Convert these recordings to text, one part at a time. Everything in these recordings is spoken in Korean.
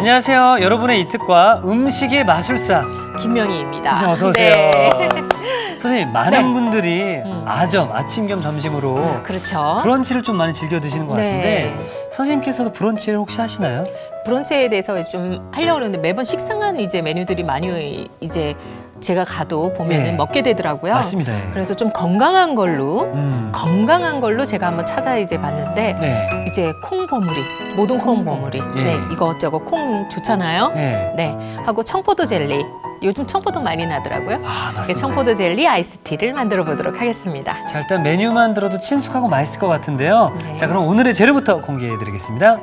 안녕하세요. 여러분의 이특과 음식의 마술사 김명희입니다. 선생님 어서 오세요. 네. 선생님 많은 네. 분들이 아침 겸 점심으로 그렇죠. 브런치를 좀 많이 즐겨 드시는 것 같은데 선생님께서도 브런치를 혹시 하시나요? 브런치에 대해서 좀 하려고 그러는데 매번 식상한 이제 메뉴들이 많이 이제 제가 가도 보면은 네. 먹게 되더라고요. 맞습니다. 예. 그래서 좀 건강한 걸로 제가 한번 찾아 이제 봤는데 네. 이제 콩 버무리, 모든 콩 버무리. 예. 네, 이것저것 콩 좋잖아요. 네. 네, 하고 청포도 젤리. 요즘 청포도 많이 나더라고요. 아, 맞습니다. 청포도 젤리 아이스티를 만들어 보도록 하겠습니다. 자, 일단 메뉴만 들어도 친숙하고 맛있을 것 같은데요. 네. 자, 그럼 오늘의 재료부터 공개해 드리겠습니다.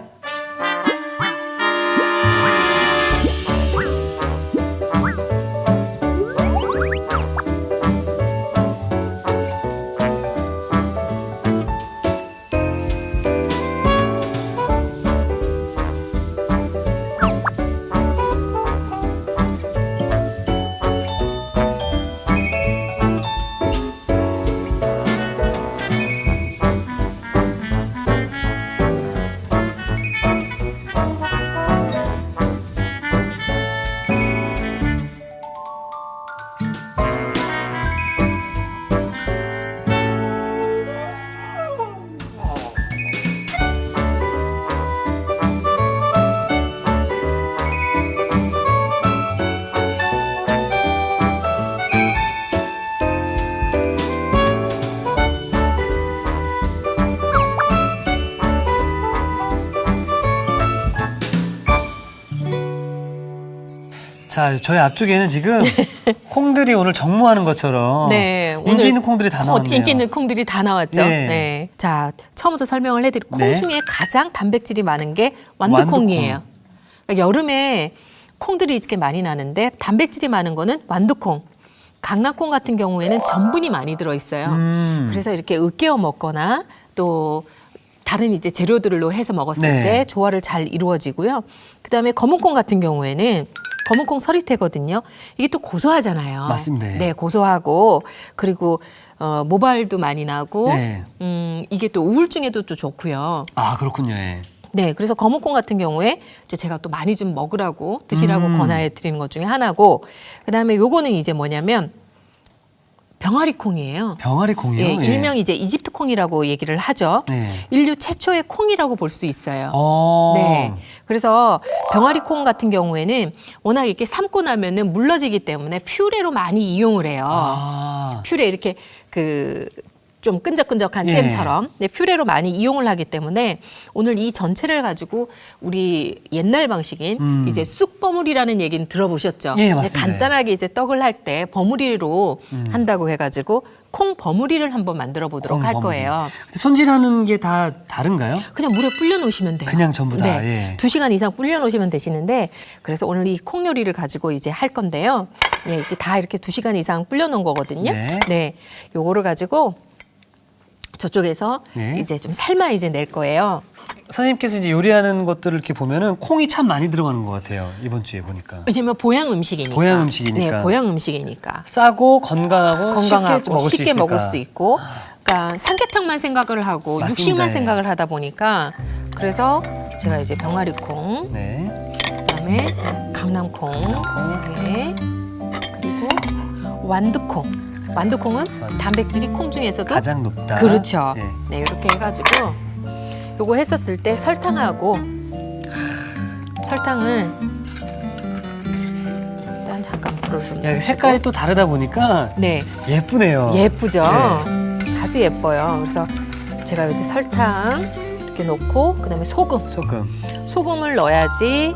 자, 저희 앞쪽에는 지금 콩들이 오늘 정모하는 것처럼 네, 인기 오늘 있는 콩들이 다 나왔네요. 인기 있는 콩들이 다 나왔죠. 네. 네. 자, 처음부터 설명을 해드리고 콩 네. 중에 가장 단백질이 많은 게 완두콩이에요. 그러니까 여름에 콩들이 이렇게 많이 나는데 단백질이 많은 거는 완두콩. 강낭콩 같은 경우에는 전분이 많이 들어있어요. 그래서 이렇게 으깨어 먹거나 또 다른 이제 재료들로 해서 먹었을 네. 때 조화를 잘 이루어지고요. 그다음에 검은콩 같은 경우에는 검은콩 서리태거든요. 이게 또 고소하잖아요. 맞습니다. 네, 고소하고 그리고 모발도 많이 나고 네. 이게 또 우울증에도 또 좋고요. 아, 그렇군요. 예. 네, 그래서 검은콩 같은 경우에 제가 또 많이 좀 먹으라고 드시라고 권해 드리는 것 중에 하나고, 그다음에 요거는 이제 뭐냐면 병아리 콩이에요. 병아리 콩이요? 예, 일명 이제 이집트 콩이라고 얘기를 하죠. 네. 인류 최초의 콩이라고 볼 수 있어요. 어. 네. 그래서 병아리 콩 같은 경우에는 워낙 이렇게 삶고 나면은 물러지기 때문에 퓨레로 많이 이용을 해요. 아. 퓨레 이렇게 좀 끈적끈적한 예. 잼처럼 퓨레로 많이 이용을 하기 때문에 오늘 이 전체를 가지고 우리 옛날 방식인 이제 쑥 버무리라는 얘기는 들어보셨죠? 예, 이제 맞습니다. 간단하게 이제 떡을 할 때 버무리로 한다고 해가지고 콩 버무리를 한번 만들어 보도록 콩 할 버무리. 거예요. 근데 손질하는 게 다 다른가요? 그냥 물에 불려 놓으시면 돼요. 그냥 전부 다, 네. 예. 2시간 이상 불려 놓으시면 되시는데, 그래서 오늘 이 콩 요리를 가지고 이제 할 건데요. 네, 이렇게 다 이렇게 2시간 이상 불려 놓은 거거든요. 네. 네. 요거를 가지고 저쪽에서 네. 이제 좀 삶아 이제 낼 거예요. 선생님께서 이제 요리하는 것들을 이렇게 보면은 콩이 참 많이 들어가는 것 같아요. 이번 주에 보니까. 왜냐면 보양 음식이니까. 보양 음식이니까. 네, 보양 음식이니까. 싸고 건강하고 쉽게 먹을 수 있으니까. 있고. 그러니까 삼계탕만 생각을 하고 맞습니다. 육식만 예. 생각을 하다 보니까, 그래서 제가 이제 병아리 콩, 네. 그다음에 강낭콩, 네. 그리고 완두콩. 완두콩은 단백질이 콩 중에서도 가장 높다. 그렇죠. 네. 네, 이렇게 해가지고 요거 했었을 때 설탕하고 설탕을 일단 잠깐 불을 좀 야, 켜주고. 색깔이 또 다르다 보니까 네, 예쁘네요. 예쁘죠. 네. 아주 예뻐요. 그래서 제가 이제 설탕 이렇게 넣고 그다음에 소금을 넣어야지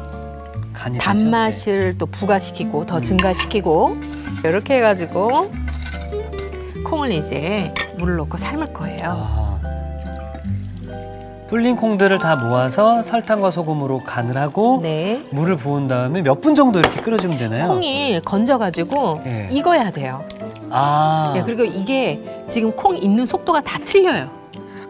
간이 되죠? 단맛을 또 부과시키고 더 증가시키고, 이렇게 해가지고 콩을 이제 물을 넣고 삶을 거예요. 아. 불린 콩들을 다 모아서 설탕과 소금으로 간을 하고 네. 물을 부은 다음에 몇 분 정도 이렇게 끓여주면 되나요? 콩이 건져가지고 네. 익어야 돼요. 아, 네, 그리고 이게 지금 콩 익는 속도가 다 틀려요.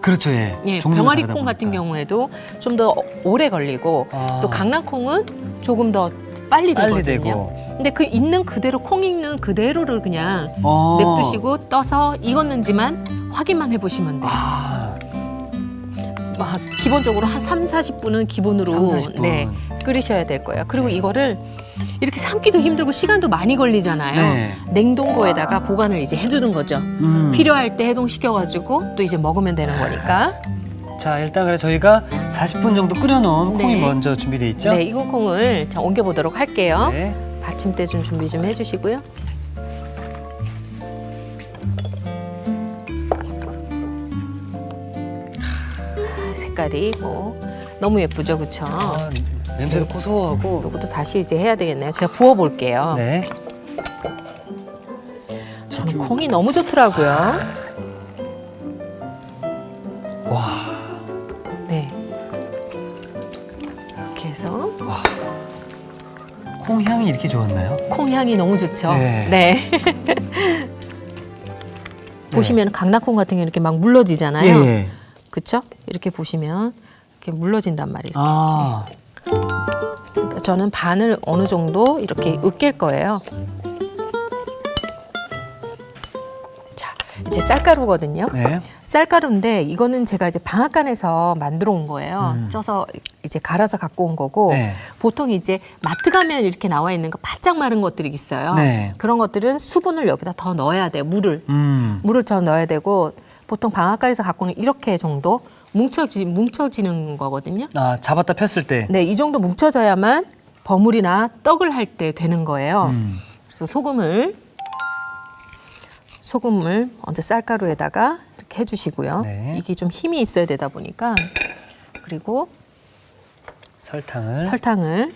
그렇죠, 예. 예, 종류가 병아리 다르다 콩 같은 보니까. 경우에도 좀 더 오래 걸리고 아. 또 강낭콩은 조금 더 빨리 되거든요. 되고. 근데 그 있는 그대로 콩 익는 그대로를 그냥 어. 냅두시고 떠서 익었는지만 확인만 해보시면 돼요. 아, 기본적으로 한 3, 40분은 기본으로 3, 40분. 네, 끓이셔야 될 거예요. 그리고 네. 이거를 이렇게 삶기도 힘들고 시간도 많이 걸리잖아요. 네. 냉동고에다가 보관을 이제 해두는 거죠. 필요할 때 해동시켜가지고 또 이제 먹으면 되는 거니까. 자, 일단 그래 저희가 40분 정도 끓여놓은 네. 콩이 먼저 준비돼 있죠? 네, 익은 콩을 자, 옮겨보도록 할게요. 네. 받침대 좀 준비 좀 해주시고요. 색깔이 뭐 너무 예쁘죠, 그쵸? 아, 냄새도 고소하고. 이것도 다시 이제 해야 되겠네요. 제가 부어볼게요. 네. 저는 콩이 너무 좋더라고요. 와, 네. 이렇게 해서 콩 향이 이렇게 좋았나요? 콩 향이 너무 좋죠. 네. 네. 보시면 강낭콩 같은 경우 이렇게 막 물러지잖아요. 예. 그렇죠? 이렇게 보시면 이렇게 물러진단 말이에요. 아, 그러니까 저는 반을 어느 정도 이렇게 으깰 거예요. 자, 이제 쌀가루거든요. 네. 쌀가루인데 이거는 제가 이제 방앗간에서 만들어 온 거예요. 쪄서 이제 갈아서 갖고 온 거고 네. 보통 이제 마트 가면 이렇게 나와 있는 거 바짝 마른 것들이 있어요. 네. 그런 것들은 수분을 여기다 더 넣어야 돼요. 물을 더 넣어야 되고 보통 방앗간에서 갖고 오는 이렇게 정도 뭉쳐지는 거거든요. 아, 잡았다 폈을 때. 네, 이 정도 뭉쳐져야만 버무리나 떡을 할 때 되는 거예요. 그래서 소금을 먼저 쌀가루에다가 이렇게 해주시고요. 네. 이게 좀 힘이 있어야 되다 보니까 그리고 설탕을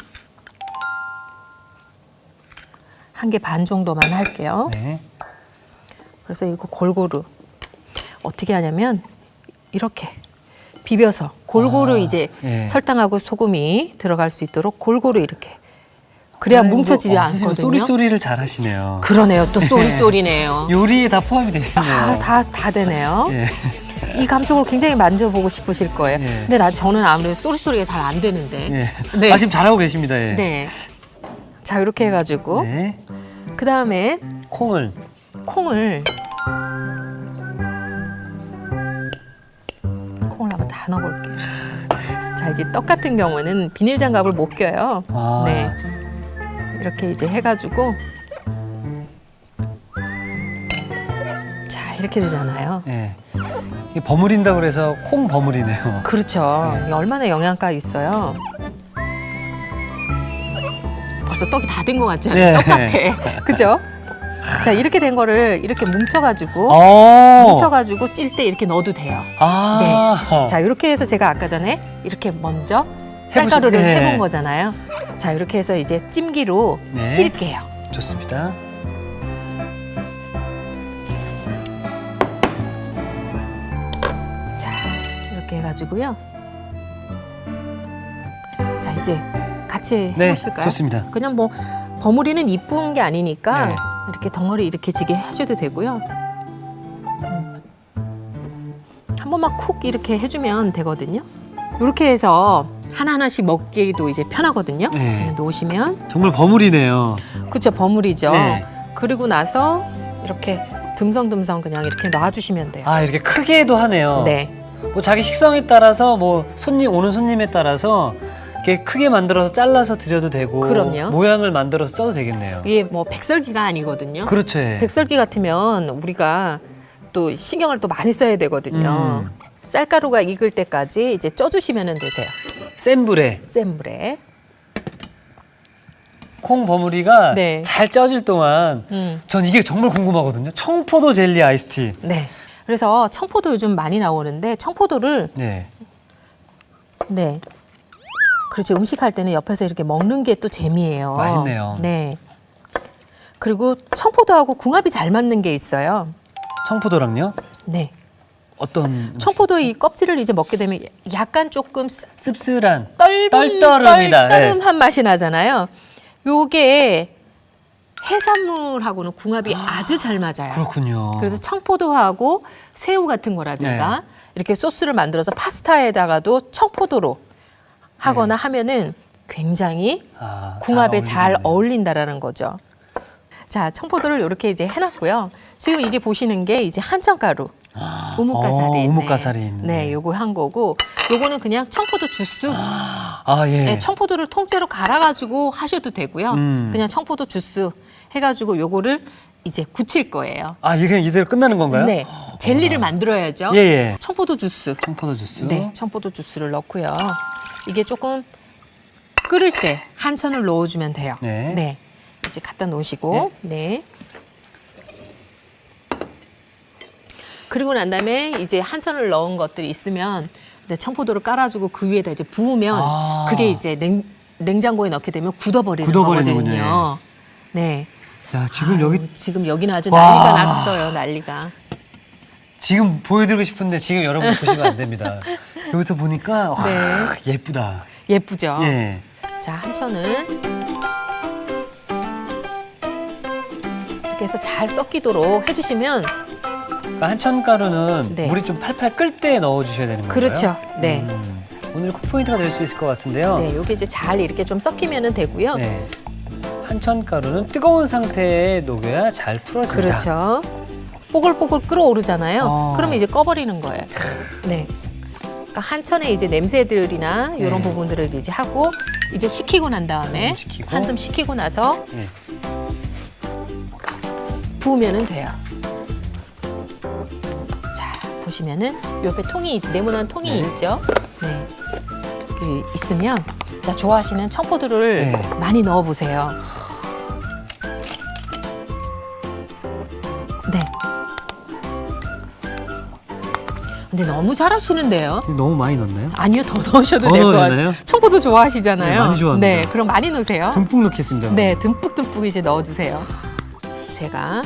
1개 반 정도만 할게요. 네. 그래서 이거 골고루 어떻게 하냐면 이렇게 비벼서 골고루 이제 예. 설탕하고 소금이 들어갈 수 있도록 골고루 이렇게 그래야 뭉쳐지지 않거든요. 쏘리쏘리를 잘 하시네요. 그러네요. 또 쏘리쏘리네요. 요리에 다 포함이 되어 있네요. 다 되네요. 예. 이 감촉을 굉장히 만져보고 싶으실 거예요. 예. 근데 저는 아무래도 쏘리쏘리가 잘 안 되는데. 예. 네. 아, 지금 잘하고 계십니다. 예. 네. 자, 이렇게 해가지고 네. 그 다음에 콩을. 콩을 한번 다 넣어볼게요. 자, 이게 떡 같은 경우는 비닐 장갑을 못 껴요. 아. 네. 이렇게 이제 해가지고 자, 이렇게 되잖아요. 예. 이게 버무린다고 그래서 콩 버무리네요. 그렇죠. 이게 얼마나 영양가 있어요. 벌써 떡이 다 된 것 같잖아요. 네. 떡 같아. 그죠? 자, 이렇게 된 거를 이렇게 뭉쳐가지고 찔 때 이렇게 넣어도 돼요. 네. 자, 이렇게 해서 제가 아까 전에 이렇게 먼저 쌀가루를 네. 해본 거잖아요. 자, 이렇게 해서 이제 찜기로 네. 찔게요. 좋습니다. 자, 이렇게 해가지고요. 자, 이제 같이 네, 해보실까요? 좋습니다. 그냥 뭐 버무리는 이쁜 게 아니니까 네. 이렇게 덩어리 이렇게 지게 하셔도 되고요. 한 번만 쿡 이렇게 해주면 되거든요. 이렇게 해서 하나하나씩 먹기도 이제 편하거든요. 네. 그냥 놓으시면 정말 버무리네요. 그렇죠, 버무리죠. 네. 그리고 나서 이렇게 듬성듬성 그냥 이렇게 놔주시면 돼요. 아, 이렇게 크게도 하네요. 네, 뭐 자기 식성에 따라서 뭐 오는 손님에 따라서 이렇게 크게 만들어서 잘라서 드려도 되고 그럼요. 모양을 만들어서 써도 되겠네요. 이게 뭐 백설기가 아니거든요. 그렇죠. 예. 백설기 같으면 우리가 또 신경을 또 많이 써야 되거든요. 쌀가루가 익을 때까지 이제 쪄주시면 되세요. 센 불에 센 불에. 콩 버무리가 네. 잘 쪄질 동안 전 이게 정말 궁금하거든요. 청포도 젤리 아이스티. 네. 그래서 청포도 요즘 많이 나오는데 청포도를 네. 네. 그렇죠. 음식할 때는 옆에서 이렇게 먹는 게 또 재미예요. 맛있네요. 네. 그리고 청포도하고 궁합이 잘 맞는 게 있어요. 청포도랑요? 네. 어떤 청포도 이 껍질을 이제 먹게 되면 약간 조금 씁쓸한 떨떠름한 네. 맛이 나잖아요. 요게 해산물하고는 궁합이 아주 잘 맞아요. 그렇군요. 그래서 청포도하고 새우 같은 거라든가 네. 이렇게 소스를 만들어서 파스타에다가도 청포도로 하거나 하면은 굉장히 궁합에 잘 어울린다라는 거죠. 자, 청포도를 이렇게 이제 해놨고요. 지금 이게 보시는 게 이제 한정가루. 우뭇가사리. 우뭇가사리 네. 있네. 네, 요거 한 거고, 요거는 그냥 청포도 주스. 예. 네, 청포도를 통째로 갈아가지고 하셔도 되고요. 그냥 청포도 주스 해가지고 요거를 이제 굳힐 거예요. 이게 그냥 이대로 끝나는 건가요? 네, 젤리를 만들어야죠. 예. 청포도 주스. 청포도 주스. 네, 청포도 주스를 넣고요. 이게 조금 끓을 때 한 천을 넣어주면 돼요. 네. 이제 갖다 놓으시고, 네. 그리고 난 다음에 이제 한 천을 넣은 것들이 있으면 네, 청포도를 깔아주고 그 위에다 이제 부으면 그게 이제 냉장고에 넣게 되면 굳어버리는 거거든요. 네. 야, 지금 지금 여기는 아주 난리가 났어요, 난리가. 지금 보여드리고 싶은데 지금 여러분 보시면 안 됩니다. 여기서 보니까 예쁘다. 예쁘죠? 예. 자, 한 천을 이렇게 해서 잘 섞이도록 해주시면 그러니까 한천가루는 네. 물이 좀 팔팔 끓 때 넣어주셔야 되는 건가요? 그렇죠. 네. 오늘 그 포인트가 될 수 있을 것 같은데요. 네, 요게 이제 잘 이렇게 좀 섞이면 되고요. 네. 한천가루는 뜨거운 상태에 녹여야 잘 풀어진다. 그렇죠. 뽀글뽀글 끓어오르잖아요. 그러면 이제 꺼버리는 거예요. 네. 그러니까 한천에 이제 냄새들이나 이런 네. 부분들을 이제 하고 이제 식히고 난 다음에 한숨 식히고 나서 네. 부으면 돼요. 자, 보시면은 옆에 통이 네모난 통이 네. 있죠. 네. 그 있으면 자, 좋아하시는 청포도를 네. 많이 넣어 보세요. 네. 근데 너무 잘하시는데요. 너무 많이 넣나요? 아니요, 더 넣으셔도 더 될 것 넣어도 같아요. 되나요? 청포도 좋아하시잖아요. 네, 많이 좋아합니다. 네, 그럼 많이 넣으세요. 듬뿍 넣겠습니다. 네, 듬뿍듬뿍 이제 넣어주세요. 제가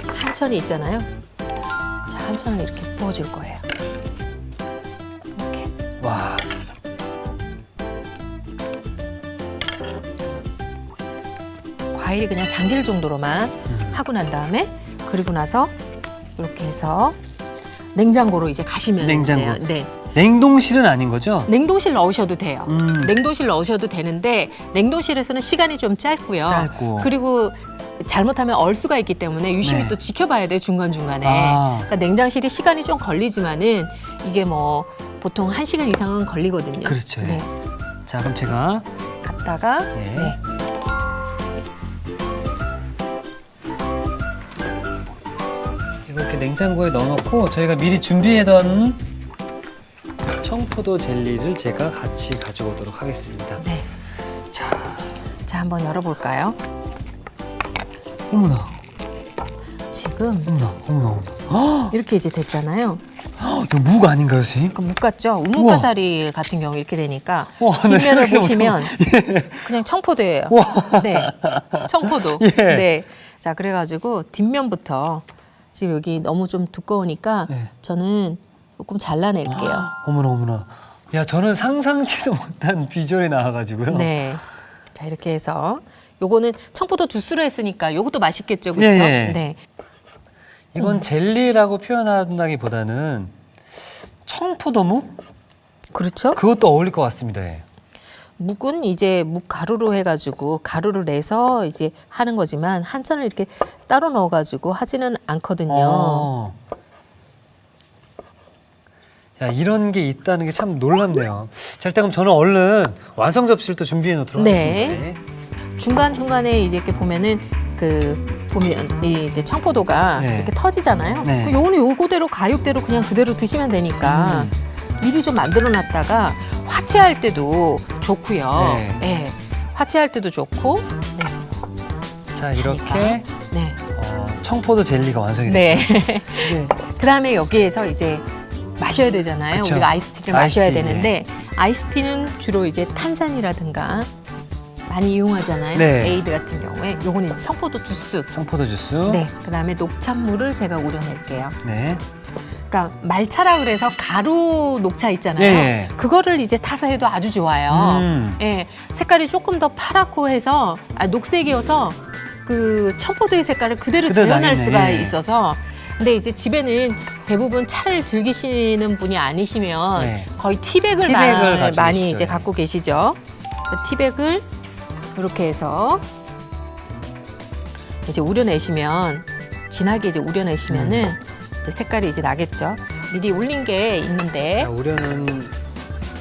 한천이 있잖아요. 자, 한천을 이렇게 부어줄 거예요. 이렇게. 와. 과일이 그냥 잠길 정도로만 하고 난 다음에 그리고 나서 이렇게 해서 냉장고로 이제 가시면 냉장고. 돼요. 네. 냉동실은 아닌 거죠? 냉동실 넣으셔도 돼요. 음. 냉동실 넣으셔도 되는데 냉동실에서는 시간이 좀 짧고요. 짧고. 그리고 잘못하면 얼 수가 있기 때문에 유심히 네. 또 지켜봐야 돼요, 중간중간에. 그러니까 냉장실이 시간이 좀 걸리지만은 이게 뭐 보통 1시간 이상은 걸리거든요. 그렇죠. 네. 자, 그럼 제가 갖다가 네. 네. 이렇게 냉장고에 넣어놓고 저희가 미리 준비해둔 청포도 젤리를 제가 같이 가져오도록 하겠습니다. 네. 자, 한번 열어볼까요? 어머나, 지금 어머나. 이렇게 이제 됐잖아요. 이거 묵 아닌가요, 선생님? 묵 같죠? 우뭇가사리 같은 경우 이렇게 되니까 우와, 나 뒷면을 생각지도 보시면 그냥 청포도예요. 네, 청포도. 예. 네. 자, 그래가지고 뒷면부터 지금 여기 너무 좀 두꺼우니까 네. 저는 조금 잘라낼게요. 어머나. 야, 저는 상상치도 못한 비주얼이 나와가지고요. 네. 자, 이렇게 해서 요거는 청포도 주스로 했으니까 요것도 맛있겠죠, 그렇죠? 예. 네. 이건 젤리라고 표현한다기보다는 청포도묵? 그렇죠? 그것도 어울릴 것 같습니다. 예. 묵은 이제 묵 가루로 해가지고 가루를 내서 이제 하는 거지만 한천을 이렇게 따로 넣어가지고 하지는 않거든요. 야, 이런 게 있다는 게 참 놀랍네요. 자, 일단 그럼 저는 얼른 완성 접시를 또 준비해 놓도록 네. 하겠습니다. 중간 중간에 이제 이렇게 보면은 보면 이 이제 청포도가 네. 이렇게 터지잖아요. 네. 그 요거는 요거대로 가육대로 그냥 그대로 드시면 되니까 미리 좀 만들어놨다가 화채할 때도 좋고요. 네. 네. 화채할 때도 좋고. 네. 자, 이렇게 네. 청포도 젤리가 완성이 네. 됐습니다. 네. 그다음에 여기에서 이제 마셔야 되잖아요. 그쵸. 우리가 아이스티를 마셔야 아이스티, 되는데 아이스티는 주로 이제 탄산이라든가 많이 이용하잖아요. 네. 에이드 같은 경우에 요건 이제 청포도 주스. 청포도 주스. 네. 그다음에 녹차물을 제가 우려낼게요. 네. 그러니까 말차라 그래서 가루 녹차 있잖아요. 예. 그거를 이제 타서 해도 아주 좋아요. 예. 색깔이 조금 더 파랗고 해서 녹색이어서 그 청포도의 색깔을 그대로 그대로 재현할 나겠네. 수가 예. 있어서 근데 이제 집에는 대부분 차를 즐기시는 분이 아니시면 네. 거의 티백을 티백을 가지고 많이 계시죠. 이제 갖고 계시죠. 티백을 이렇게 해서 이제 우려내시면 진하게 이제 우려내시면은 이제 색깔이 이제 나겠죠. 미리 올린 게 있는데 자, 우려는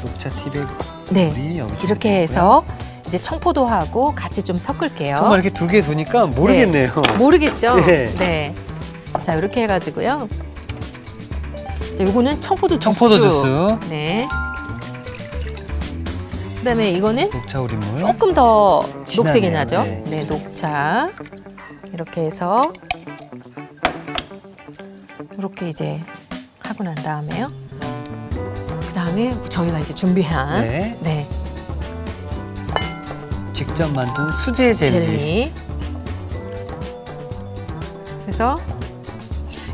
녹차 티백 네, 물이 여기 이렇게 준비되어 해서 이제 청포도하고 같이 좀 섞을게요. 정말 이렇게 두 개 두니까 모르겠네요. 모르겠죠? 네. 네. 자, 이렇게 해가지고요. 자, 요거는 청포도 주스. 청포도 주스, 네. 그다음에 이거는 녹차 우린물. 조금 더 녹색이 진하네요. 나죠? 네. 네, 녹차. 이렇게 해서 이렇게 이제 하고 난 다음에요. 그다음에 저희가 이제 준비한 네. 네, 직접 만든 수제 젤리. 그래서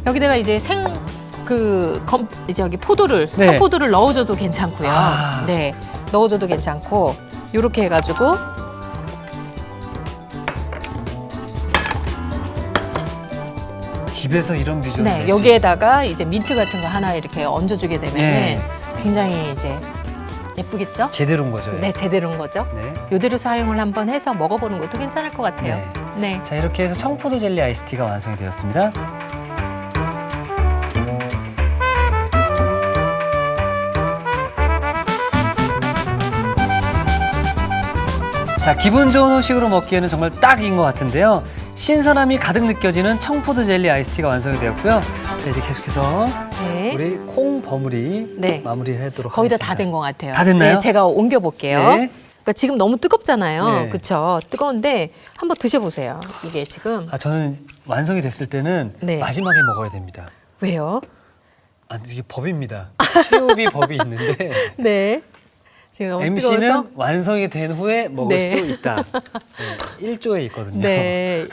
여기다가 이제 이제 여기 포도를 네. 청포도를 넣어줘도 괜찮고요. 아. 네, 넣어줘도 괜찮고 이렇게 해가지고 집에서 이런 비주얼. 네, 여기에다가 이제 민트 같은 거 하나 이렇게 얹어주게 되면 네. 굉장히 이제 예쁘겠죠? 제대로인 거죠. 네, 제대로인 거죠. 네. 요대로 사용을 한번 해서 먹어보는 것도 괜찮을 것 같아요. 네. 자, 이렇게 해서 청포도 젤리 아이스티가 완성이 되었습니다. 자, 기분 좋은 후식으로 먹기에는 정말 딱인 것 같은데요. 신선함이 가득 느껴지는 청포도 젤리 아이스티가 완성이 되었고요. 자, 이제 계속해서 네. 우리 콩 버무리 네. 마무리하도록 거의 다 하겠습니다. 된 것 같아요. 다 됐나요? 네, 제가 옮겨볼게요. 네. 그러니까 지금 너무 뜨겁잖아요. 네. 그렇죠? 뜨거운데 한번 드셔보세요. 이게 지금 아, 저는 완성이 됐을 때는 네. 마지막에 먹어야 됩니다. 왜요? 아, 이게 법입니다. 최후비 법이 있는데 네. 지금 너무 MC는 뜨거워서. 완성이 된 후에 먹을 네. 수 있다. 네, 1조에 있거든요. 네.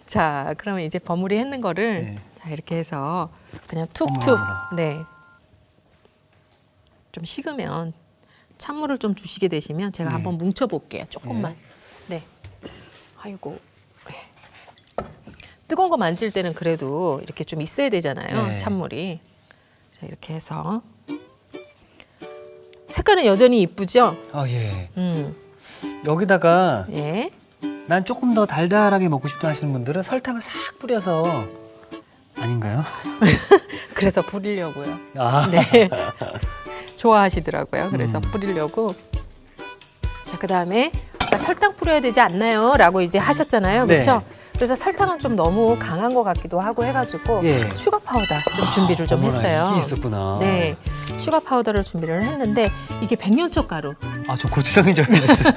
자, 그러면 이제 버무리 했는 거를 네. 자, 이렇게 해서 그냥 툭툭. 어머나. 네. 좀 식으면 찬물을 좀 주시게 되시면 제가 네. 한번 뭉쳐볼게요. 조금만. 네. 아이고. 네. 뜨거운 거 만질 때는 그래도 이렇게 좀 있어야 되잖아요. 네. 찬물이. 자, 이렇게 해서. 색깔은 여전히 이쁘죠? 아, 예. 음. 여기다가 예. 난 조금 더 달달하게 먹고 싶다 하시는 분들은 설탕을 싹 뿌려서 아닌가요? 그래서 부리려고요. 아, 네. 좋아하시더라고요. 그래서 음. 뿌리려고. 자, 그다음에 아까 설탕 뿌려야 되지 않나요? 라고 이제 하셨잖아요. 네. 그렇죠? 그래서 설탕은 좀 너무 강한 것 같기도 하고 해가지고 예. 슈가 파우더 좀 준비를 좀 어머나, 했어요. 이게 있었구나. 네, 슈가 파우더를 준비를 했는데 이게 백년초 가루. 아, 저 고추장인 줄 알았어요.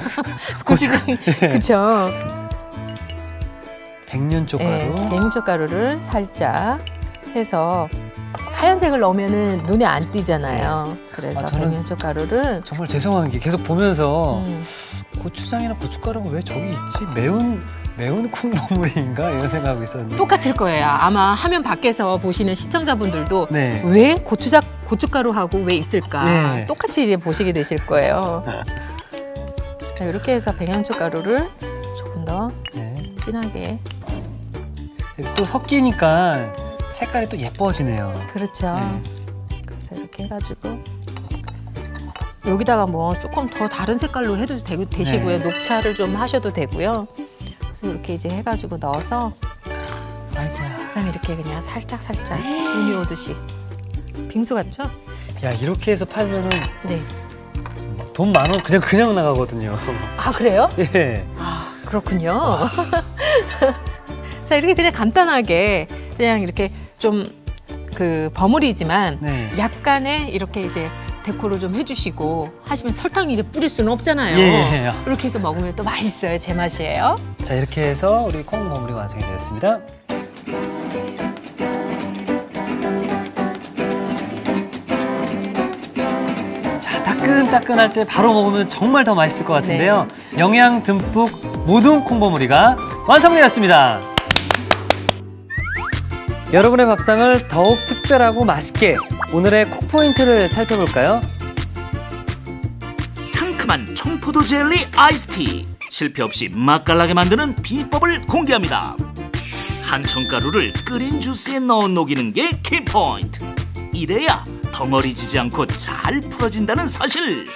고추장. 그렇죠? 백년초 가루. 네, 백년초 가루를 살짝 해서 하얀색을 넣으면은 눈에 안 띄잖아요. 그래서 아, 저는 백년초 가루를 정말 죄송한 게 계속 보면서 음. 고추장이나 고춧가루가 왜 저기 있지? 매운 콩나물인가 이런 생각하고 있었는데. 똑같을 거예요. 아마 화면 밖에서 보시는 시청자분들도 네. 왜 고춧가루하고 왜 있을까? 네. 똑같이 이제 보시게 되실 거예요. 자, 이렇게 해서 백양초 가루를 조금 더 네. 진하게. 또 섞이니까 색깔이 또 예뻐지네요. 그렇죠. 네. 그래서 이렇게 해가지고 여기다가 뭐 조금 더 다른 색깔로 해도 되시고요. 네. 녹차를 좀 하셔도 되고요. 그래서 이렇게 이제 해가지고 넣어서 아이고야. 그다음에 이렇게 그냥 살짝 눈이 오듯이 빙수 같죠? 야, 이렇게 해서 팔면은 네. 돈 10,000원 그냥 나가거든요. 아, 그래요? 예. 아, 그렇군요. 자, 이렇게 그냥 간단하게 그냥 이렇게 좀 버무리지만 네. 약간의 이렇게 이제 데코를 좀 해주시고 하시면 설탕 이제 뿌릴 수는 없잖아요. 예. 이렇게 해서 먹으면 또 맛있어요. 제 맛이에요. 자, 이렇게 해서 우리 콩 버무리가 완성이 되었습니다. 자, 따끈따끈할 때 바로 먹으면 정말 더 맛있을 것 같은데요. 영양 듬뿍 모든 콩 버무리가 완성되었습니다. 여러분의 밥상을 더욱 특별하고 맛있게 오늘의 콕 포인트를 살펴볼까요? 상큼한 청포도 젤리 아이스티 실패 없이 맛깔나게 만드는 비법을 공개합니다. 한청가루를 끓인 주스에 넣어 녹이는 게 키포인트. 이래야 덩어리지지 않고 잘 풀어진다는 사실.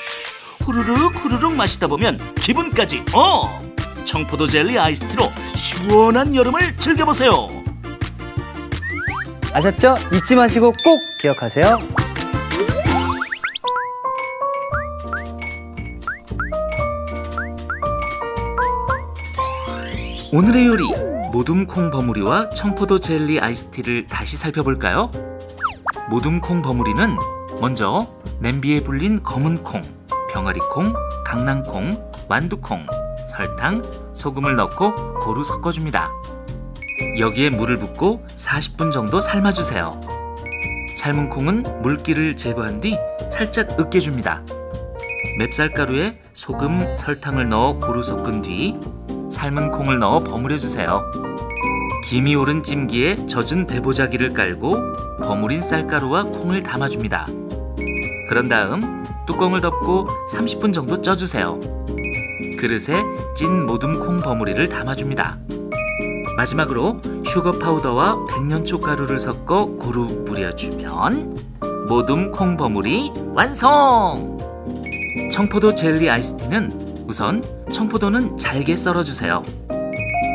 후루룩 마시다 보면 기분까지 청포도 젤리 아이스티로 시원한 여름을 즐겨보세요. 아셨죠? 잊지 마시고 꼭 기억하세요. 오늘의 요리 모둠콩 버무리와 청포도 젤리 아이스티를 다시 살펴볼까요? 모둠콩 버무리는 먼저 냄비에 불린 검은 콩, 병아리콩, 강낭콩, 완두콩, 설탕, 소금을 넣고 고루 섞어줍니다. 여기에 물을 붓고 40분 정도 삶아주세요. 삶은 콩은 물기를 제거한 뒤 살짝 으깨줍니다. 맵쌀가루에 소금, 설탕을 넣어 고루 섞은 뒤 삶은 콩을 넣어 버무려주세요. 김이 오른 찜기에 젖은 배보자기를 깔고 버무린 쌀가루와 콩을 담아줍니다. 그런 다음 뚜껑을 덮고 30분 정도 쪄주세요. 그릇에 찐 모둠콩 버무리를 담아줍니다. 마지막으로 슈거 파우더와 백년초 가루를 섞어 고루 뿌려주면 모둠콩 버무리 완성! 청포도 젤리 아이스티는 우선 청포도는 잘게 썰어주세요.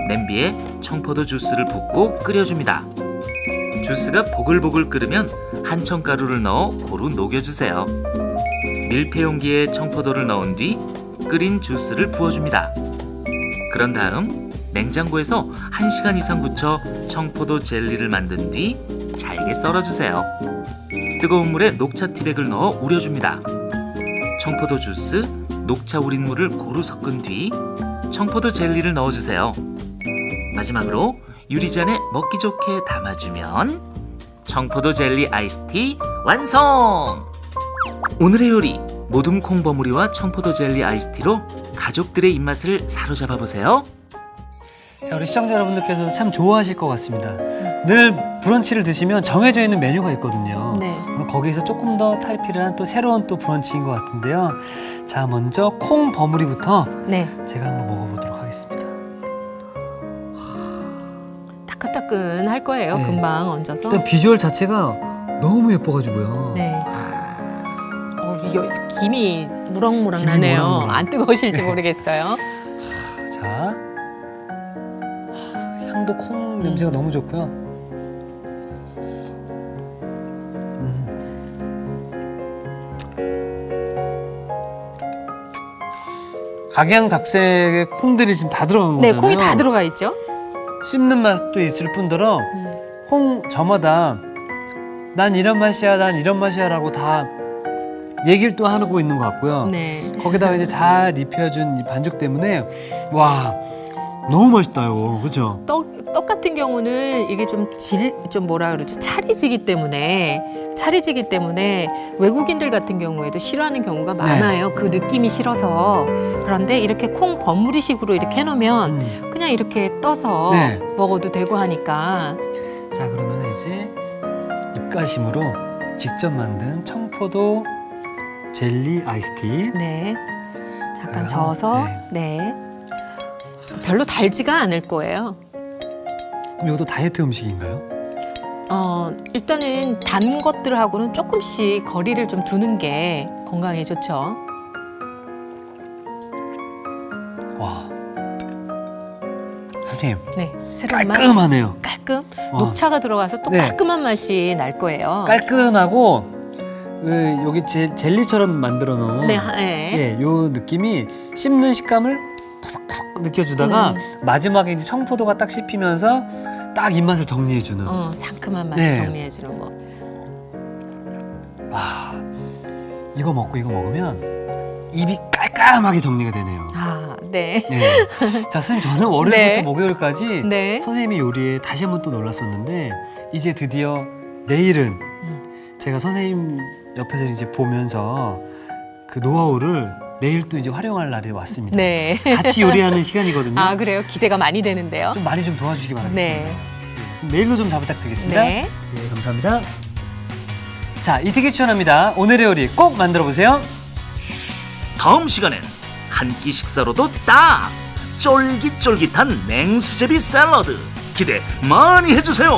냄비에 청포도 주스를 붓고 끓여줍니다. 주스가 보글보글 끓으면 한청가루를 넣어 고루 녹여주세요. 밀폐 용기에 청포도를 넣은 뒤 끓인 주스를 부어줍니다. 그런 다음 냉장고에서 1시간 이상 굳혀 청포도 젤리를 만든 뒤 잘게 썰어주세요. 뜨거운 물에 녹차 티백을 넣어 우려줍니다. 청포도 주스, 녹차 우린 물을 고루 섞은 뒤 청포도 젤리를 넣어주세요. 마지막으로 유리잔에 먹기 좋게 담아주면 청포도 젤리 아이스티 완성! 오늘의 요리 모둠콩 버무리와 청포도 젤리 아이스티로 가족들의 입맛을 사로잡아 보세요. 자, 우리 시청자 여러분들께서도 참 좋아하실 것 같습니다. 늘 브런치를 드시면 정해져 있는 메뉴가 있거든요. 네. 그럼 거기서 조금 더 탈피를 한 또 새로운 또 브런치인 것 같은데요. 자, 먼저 콩 버무리부터 네. 제가 한번 먹어보도록 하겠습니다. 따끈따끈할 거예요. 네. 금방 얹어서. 일단 비주얼 자체가 너무 예뻐가지고요. 네. 김이 무럭무럭 김이 나네요. 무럭무럭. 안 뜨거우실지 모르겠어요. 자, 향도 콩 냄새가 너무 좋고요. 각양각색의 콩들이 지금 다 들어간 네, 거잖아요. 콩이 다 들어가 있죠. 씹는 맛도 있을 뿐더러 콩 저마다 난 이런 맛이야, 난 이런 맛이야 라고 다 얘기를 또 하고 있는 것 같고요. 네. 거기다가 이제 잘 입혀준 이 반죽 때문에 와, 너무 맛있다 이거. 그죠? 떡 같은 경우는 이게 좀 뭐라 그러죠? 찰이지기 때문에 외국인들 같은 경우에도 싫어하는 경우가 많아요. 그 느낌이 싫어서. 그런데 이렇게 콩 버무리식으로 이렇게 해놓으면 그냥 이렇게 떠서 네. 먹어도 되고 하니까. 자, 그러면 이제 입가심으로 직접 만든 청포도 젤리 아이스티. 네. 잠깐 아, 저어서 네. 별로 달지가 않을 거예요. 그럼 이것도 다이어트 음식인가요? 일단은 단 것들하고는 조금씩 거리를 좀 두는 게 건강에 좋죠. 와, 선생님 네, 새로운 맛. 깔끔하네요. 깔끔. 녹차가 들어가서 또 네. 깔끔한 맛이 날 거예요. 깔끔하고 여기 젤리처럼 만들어 놓은 네, 네. 예, 요 느낌이 씹는 식감을 포석포석 느껴주다가 마지막에 이제 청포도가 딱 씹히면서 딱 입맛을 정리해주는. 상큼한 맛을 네. 정리해주는 거. 와, 이거 먹고 이거 먹으면 입이 깔끔하게 정리가 되네요. 아, 네. 네. 자, 선생님 저는 월요일부터 네. 목요일까지 네. 선생님의 요리에 다시 한번 또 놀랐었는데 이제 드디어 내일은 제가 선생님 옆에서 이제 보면서 그 노하우를 내일 또 이제 활용할 날이 왔습니다. 네. 같이 요리하는 시간이거든요. 아, 그래요? 기대가 많이 되는데요. 좀 많이 좀 도와주시기 바라겠습니다. 네. 그럼 내일도 좀 잘 부탁드리겠습니다. 네. 네, 감사합니다. 자, 이티기 추천합니다. 오늘의 요리 꼭 만들어 보세요. 다음 시간엔 한 끼 식사로도 딱 쫄깃쫄깃한 냉수제비 샐러드 기대 많이 해주세요.